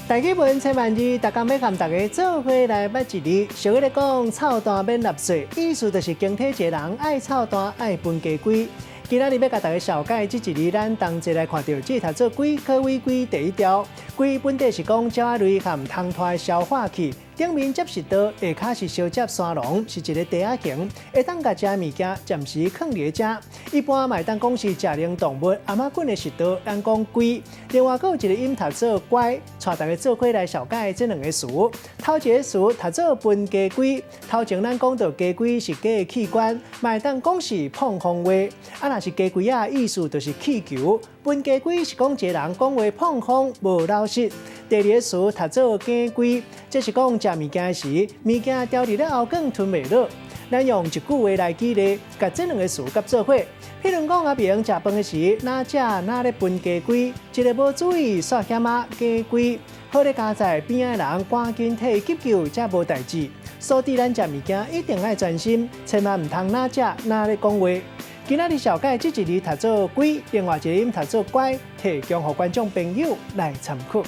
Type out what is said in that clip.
大基本千万字，大家要和大家做伙来捌一字。俗语咧讲，臭蛋免纳税，意思就是经体一个人爱臭蛋爱分家规。今仔日要甲大家小解这一字，咱同齐来看到这读做龟科尾龟第一条。龟本地是讲鸟仔类和通脱的消化器。顶面接食道，下骹是小接山龙，是一个地仔形，会当甲食物件暂时放伫食。一般嘛会当讲是食灵动物，阿妈滚的食道，咱讲龟。另外，还有一个音读做乖，带大家做伙来小解这两个词。头一个词读做分家规，头前咱讲到家规是鸡的器官，嘛会当讲是碰风话。啊，若是家规啊，意思就是气球。分家规是讲一个人讲话碰风无老实。第二个词读做家规，这是讲食物件时，物件掉伫咧喉管吞袂落。咱用一句话来举例，甲这两个词夹做伙。譬如讲阿明食饭的时，哪食哪咧分家规，一个无注意煞险啊家规，好咧加在边仔人赶紧替急救，才无代志。所以咱食物件一定要专心，千万唔通哪食哪咧讲话。今仔日小解这一字读做龟，另外一个音读做乖，提供予观众朋友来参考。